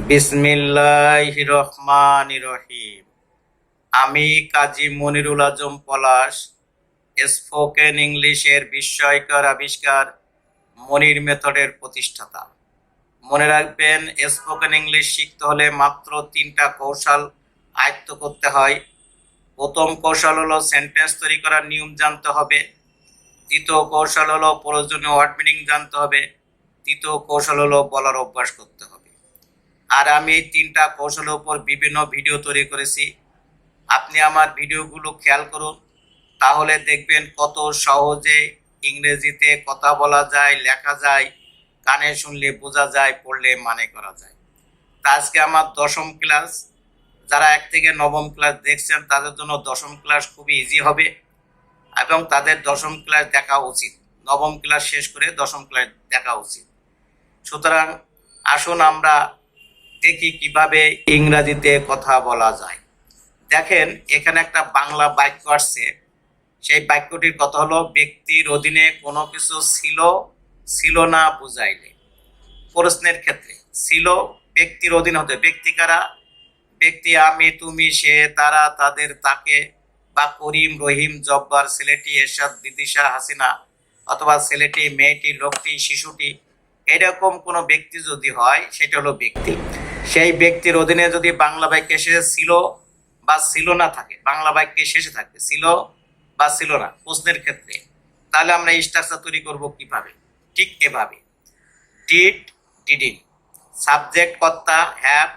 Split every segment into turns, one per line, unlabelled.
বিসমিল্লাহির রহমানির রহিম। আমি কাজী মনিরুল আজম পলাশ, স্পোকেন ইংলিশের বিস্ময়কর আবিষ্কার মনির মেথডের প্রতিষ্ঠাতা। মনে রাখবেন, স্পোকেন ইংলিশ শিখতে হলে মাত্র 3টা কৌশল আয়ত্ত করতে হয়। প্রথম কৌশল হলো সেন্টেন্স তৈরি করার নিয়ম জানতে হবে। দ্বিতীয় কৌশল হলো প্রয়োজনীয় ওয়ার্ড মিনিং জানতে হবে। তৃতীয় কৌশল হলো বলার অভ্যাস করতে হবে। আর আমি এই 3টা কৌশলের উপর বিভিন্ন ভিডিও তৈরি করেছি। আপনি আমার ভিডিওগুলো খেয়াল করুন, তাহলে দেখবেন কত সহজে ইংরেজিতে কথা বলা যায়, লেখা যায়, কানে শুনলে বোঝা যায়, পড়লে মানে করা যায়। তা আজকে আমার 10ম ক্লাস। যারা 1 থেকে 9ম ক্লাস দেখছেন তাদের জন্য 10ম ক্লাস খুবই ইজি হবে এবং তাদের 10ম ক্লাস দেখা উচিত। 9ম ক্লাস শেষ করে 10ম ক্লাস দেখা উচিত। সুতরাং আসুন আমরা দেখি কিভাবে ইংরেজিতে কথা বলা যায়। দেখেন, এখানে একটা বাংলা বাক্য আসছে। সেই বাক্যটির কথা হলো, ব্যক্তির অধীনে কোনো কিছু ছিল ছিল না বুঝাইলে। প্রশ্নের ক্ষেত্রে ছিল ব্যক্তির অধীনে হতে, ব্যক্তি কারা? ব্যক্তি আমি, তুমি, সে, তারা, তাদের, তাকে, বা করিম, রহিম, জব্বার, ছেলেটি, এরশাদ, বিদিশা, হাসিনা, অথবা ছেলেটি, মেয়েটি, লোকটি, শিশুটি, এরকম কোনো ব্যক্তি যদি হয় সেটা হলো ব্যক্তি। সেই ব্যক্তির অধীনে যদি বাংলা বাক্যে শেষে ছিল বা ছিল না থাকে, বাংলা বাক্যে শেষে থাকে ছিল বা ছিল না প্রশ্নের ক্ষেত্রে, তাহলে আমরা স্ট্রাকচার তৈরি করব কিভাবে? ঠিক এভাবে: ডিড, ডিডিন, সাবজেক্ট কর্তা, হ্যাভ,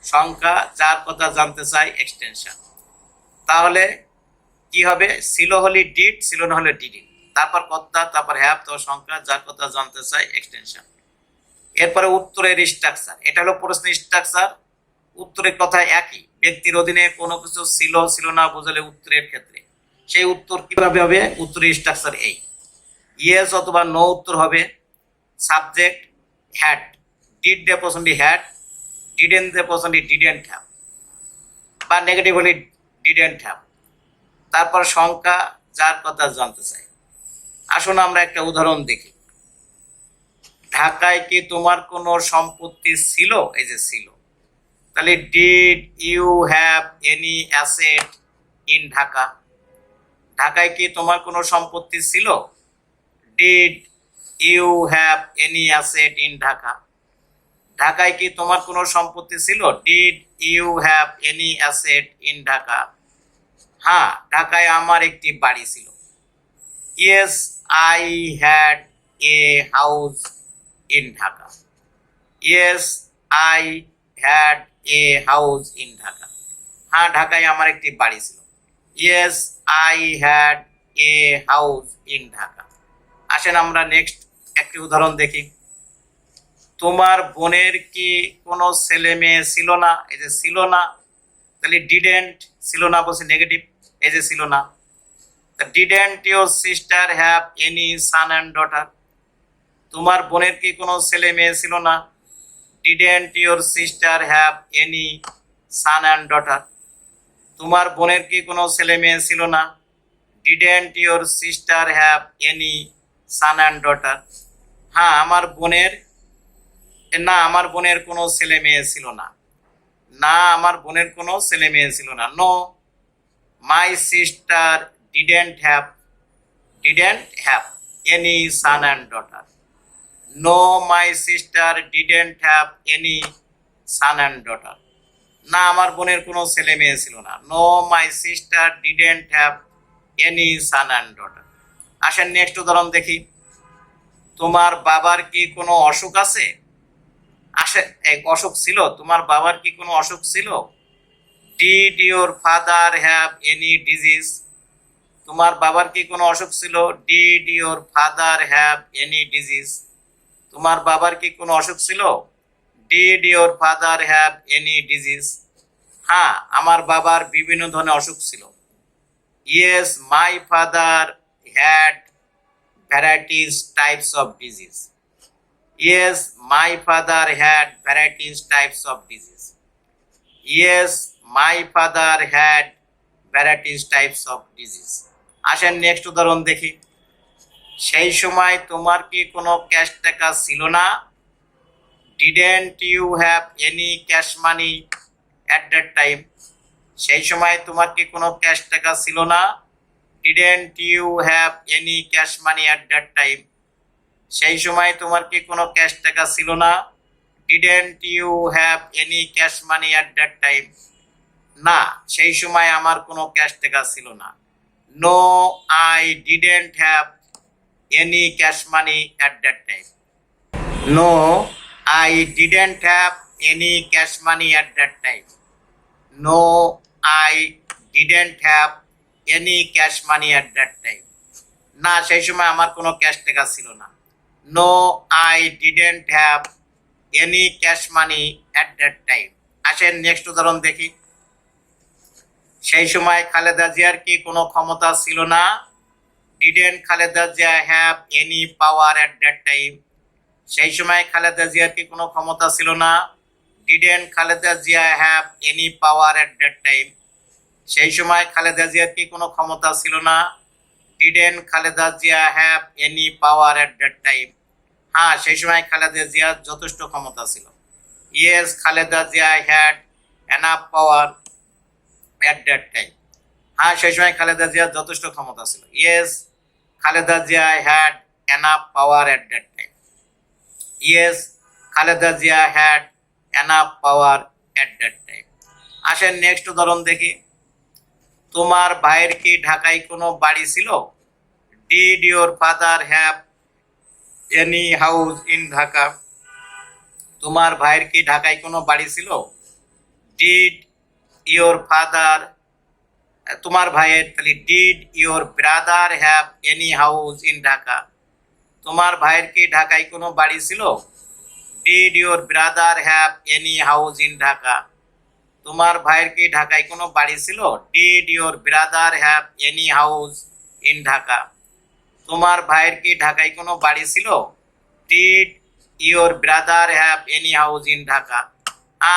সংখ্যা, যার কথা জানতে চাই, এক্সটেনশন। তাহলে কি হবে? ছিল হলে ডিড, ছিল না হলে ডিডিন, তারপর কর্তা, তারপর হ্যাভ, তো সংখ্যা, যার কথা জানতে চাই, এক্সটেনশন। এরপরে উত্তরের স্ট্রাকচার, এটা হলো প্রশ্নের স্ট্রাকচার। উত্তরের কথা একই, ব্যক্তির অধীনে কোনো কিছু ছিল ছিল না বোঝালে উত্তরের ক্ষেত্রে সেই উত্তর কিভাবে হবে? উত্তরের স্ট্রাকচার এই: ইয়েস অথবা নো উত্তর হবে। সাবজেক্ট হ্যাড, ডিড দিয়ে প্রশ্নটি হ্যাড, ডিডেন্ট দিয়ে প্রশ্নটি ডিডেন্ট হ্যাভ, বা নেগেটিভ হলে ডিডেন্ট হ্যাভ। তারপর সংখ্যা, যার কথা জানতে চাই। আসুন আমরা একটা উদাহরণ দেখি। ঢাকায় কি তোমার কোনো সম্পত্তি ছিল? এই যে ছিল, তাহলে did you have any asset in Dhaka? ঢাকায় কি তোমার কোনো সম্পত্তি ছিল? Did you have any asset in Dhaka? ঢাকায় কি তোমার কোনো সম্পত্তি ছিল? Did you have any asset in Dhaka? হ্যাঁ, ঢাকায় আমার একটি বাড়ি ছিল। Yes I had a house in Dhaka. Yes I had a house in Dhaka. হ্যাঁ, ঢাকায় আমার একটি বাড়ি ছিল। Yes I had a house in Dhaka. আসেন আমরা নেক্সট একটি উদাহরণ দেখি। তোমার বোনের কি কোনো ছেলে মেয়ে ছিল না? এই যে ছিল না, তাহলে ডিডেন্ট, ছিল না বলছে নেগেটিভ, এই যে ছিল না। Didn't your sister have any son and daughter? তোমার বোনের কি কোনো ছেলে মেয়ে ছিল না? Didn't your sister have any son and daughter? তোমার বোনের কি কোনো ছেলে মেয়ে ছিল না? Didn't your sister have any son and daughter? হ্যাঁ, আমার বোনের কোনো ছেলে মেয়ে ছিল না। না, আমার বোনের কোনো ছেলে মেয়ে ছিল না। No, my sister didn't have any son and daughter? No, my sister didn't have any son and daughter? না, আমার বোনের কোনো ছেলে মেয়ে ছিল না। No, my sister didn't have any son and daughter. আসেন নেক্সট উদাহরণ দেখি। তোমার বাবার কি কোনো অসুখ আছে? অসুখ ছিল? তোমার বাবার কি কোনো অসুখ ছিল? Did your father have any disease? তোমার বাবার কি কোনো অসুখ ছিল? Did your father have any disease? তোমার বাবার কি কোনো অসুখ ছিল? Did your father have any disease? হ্যাঁ, আমার বাবার বিভিন্ন ধরনের অসুখ ছিল। Yes my father had varieties types of disease. Yes my father had varieties types of disease. Yes my father had varieties types of disease. আসেন নেক্সট উদাহরণ দেখি। সেই সময় তোমার কি কোনো ক্যাশ টাকা ছিল না? Didn't you have any cash money at that time, সেই সময় তোমার কি কোনো ক্যাশ টাকা ছিল না? Didn't you have any cash money at that time, সেই সময় তোমার কি কোনো ক্যাশ টাকা ছিল না? Didn't you have any cash money at that time, না সেই সময় আমার কোনো ক্যাশ টাকা ছিল না। No I didn't have any cash money at that time, no I didn't have any cash money at that time, no I didn't have any cash money at that time, না সেই সময় আমার কোনো cash টাকা ছিল না। No I didn't have any cash money at that time. আসেন next উদাহরণ দেখি। সেই সময় খালেদা জিয়ার কি কোনো ক্ষমতা ছিল না? Didn't Khaleda Zia have any power at that time, সেই সময় খালেদা জিয়ার কি কোনো ক্ষমতা ছিল না? Didn't Khaleda Zia have any power at that time, সেই সময় খালেদা জিয়ার কি কোনো ক্ষমতা ছিল না? Didn't Khaleda Zia have any power at that time, হ্যাঁ সেই সময় খালেদা জিয়ার যথেষ্ট ক্ষমতা ছিল। Yes Khaleda Zia had enough power at that time, হ্যাঁ সেই সময় খালেদা জিয়ার যথেষ্ট ক্ষমতা ছিল। Yes Khaleda Zia had enough power at that time, yes Khaleda Zia had enough power at that time. আসেন নেক্সট উদাহরণ দেখি। তোমার ভাইয়ের কি ঢাকায় কোনো বাড়ি ছিল? Did your father have any house in Dhaka, তোমার ভাইয়ের কি ঢাকায় কোনো বাড়ি ছিল? ডিড ইউর ফাদার, তোমার ভাইয়ের তাহলে did your brother have any house in Dhaka, তোমার ভাইয়ের কি ঢাকায় কোনো বাড়ি ছিল? Did your brother have any house in Dhaka, তোমার ভাইয়ের কি ঢাকায় কোনো বাড়ি ছিল? Did your brother have any house in Dhaka, তোমার ভাইয়ের কি ঢাকায় কোনো বাড়ি ছিল? Did your brother have any house in Dhaka,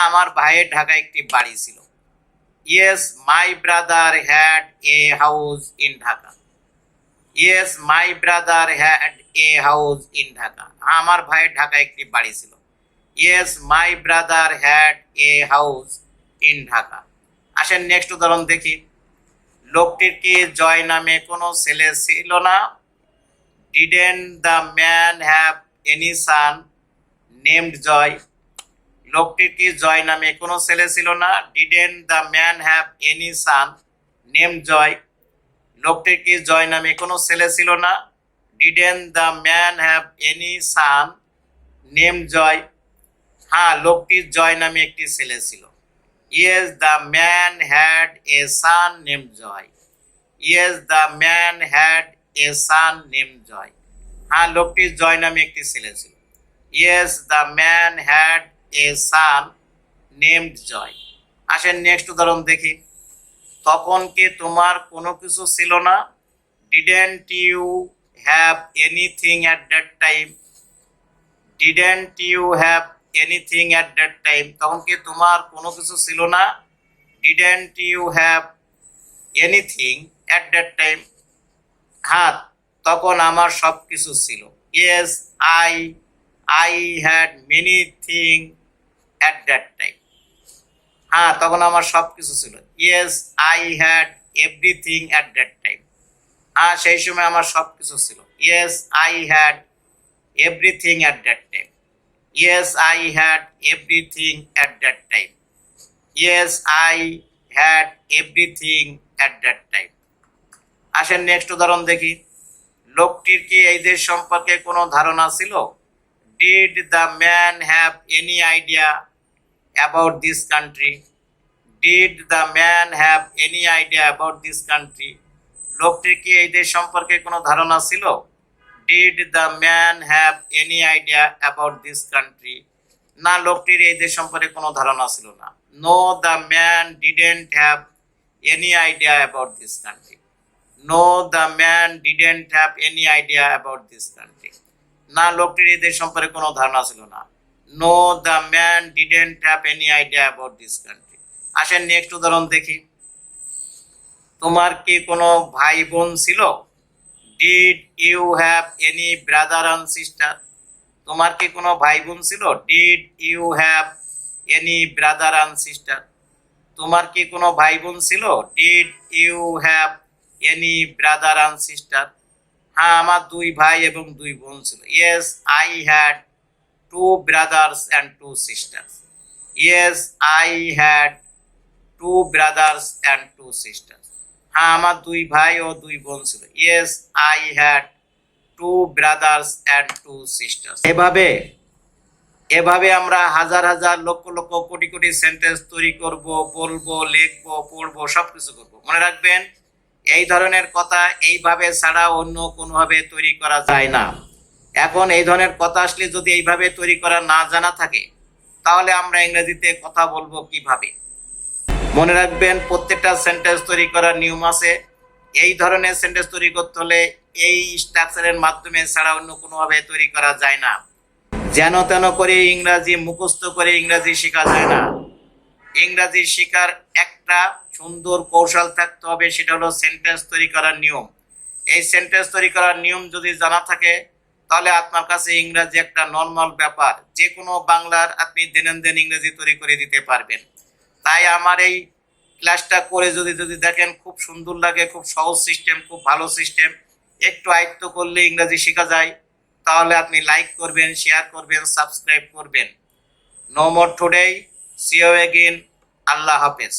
আমার ভাইয়ের ঢাকায় একটি বাড়ি ছিল। Yes my brother had a house in Dhaka, yes my brother had a house in Dhaka, আমার ভাইয়ের ঢাকায় একটি বাড়ি ছিল। Yes my brother had a house in Dhaka. আসেন নেক্সট উদাহরণ দেখি। লোকটির কি জয় নামে কোনো ছেলে ছিল না? Didn't the man have any son named Joy, লোকটির কি জয় নামে কোনো ছেলে ছিল না? Didn't the man have any son named Joy, লোকটির কি জয় নামে কোনো ছেলে ছিল না? Didn't the man have any son named Joy, হ্যাঁ লোকটির জয় নামে একটি ছেলে ছিল। Yes the man had a son named Joy, yes the man had a son named Joy, হ্যাঁ লোকটির জয় নামে একটি ছেলে ছিল। Yes the man had a son named Joy. আসেন নেক্সট উদাহরণ দেখি। তখন কি তোমার কোনো কিছু ছিল না? Didn't you have anything at that time, didn't you have anything at that time, তখন কি তোমার কোনো কিছু ছিল না? Didn't you have anything at that time, হ্যাঁ তখন আমার সব কিছু ছিল। Yes I I had many thing at that time, হ্যাঁ তখন আমার সব কিছু ছিল। Yes I had everything at that time, হ্যাঁ সেই সময় আমার সব কিছু ছিল। Yes I had everything at that time, yes I had everything at that time, yes I had everything at that time. আসেন নেক্সট উদাহরণ দেখি। লোকটির কি এই দেশ সম্পর্কে কোনো ধারণা ছিল? Did the man have any idea about this country, did the man have any idea about this country, লোকটির কি এই দেশ সম্পর্কে কোনো ধারণা ছিল? Did the man have any idea about this country, না লোকটির এই দেশ সম্পর্কে কোনো ধারণা ছিল না। No the man didn't have any idea about this country, no the man didn't have any idea about this country, না লোকটির এই দেশ সম্পর্কে কোনো ধারণা ছিল না। No the man didn't have any idea about this country. আসেন নেক্সট উদাহরণ দেখি। তোমার কি কোনো ভাই বোন ছিল? Did you have any brother and sister, তোমার কি কোনো ভাই বোন ছিল? Did you have any brother and sister? তোমার কি কোনো ভাই বোন ছিল? Did you have any brother and sister? হ্যাঁ, আমার দুই ভাই এবং দুই বোন ছিল। Yes I had two brothers and two sisters. Yes I had two brothers and two sisters. হ্যাঁ, আমার দুই ভাই ও দুই বোন ছিল। Yes I had two brothers and two sisters. এভাবে এভাবে আমরা হাজার হাজার লক্ষ লক্ষ কোটি কোটি সেন্টেন্স তৈরি করব, বলবো, লিখবো, পড়বো, সবকিছু করব। মনে রাখবেন, এই ধরনের কথা এইভাবে ছাড়া অন্য কোনোভাবে তৈরি করা যায় না। এখন এই ধরনের কথা আসলে যদি এইভাবে তৈরি করা না জানা থাকে, তাহলে আমরা ইংরেজিতে কথা বলবো কিভাবে? মনে রাখবেন, প্রত্যেকটা সেন্টেন্স তৈরি করার নিয়ম আছে। এই ধরনের সেন্টেন্স তৈরি করতে হলে এই স্ট্রাকচারের মাধ্যমে ছাড়া অন্য কোনোভাবে তৈরি করা যায় না। যেন তেন করে ইংরাজি মুখস্থ করে ইংরাজি শেখা যায় না। ইংরাজি শেখার একটা সুন্দর কৌশল থাকতে হবে, সেটা হলো সেন্টেন্স তৈরি করার নিয়ম। এই সেন্টেন্স তৈরি করার নিয়ম যদি জানা থাকে, তাহলে আপনার কাছে ইংরাজি একটা নর্মাল ব্যাপার। যে কোনো বাংলার আপনি দৈনন্দিন ইংরেজি তৈরি করে দিতে পারবেন। তাই আমার এই ক্লাসটা করে যদি যদি দেখেন খুব সুন্দর লাগে, খুব সহজ সিস্টেম, খুব ভালো সিস্টেম, একটু আয়ত্ত করলে ইংরাজি শেখা যায়, তাহলে আপনি লাইক করবেন, শেয়ার করবেন, সাবস্ক্রাইব করবেন। No more today, see you again. আল্লাহ হাফেজ।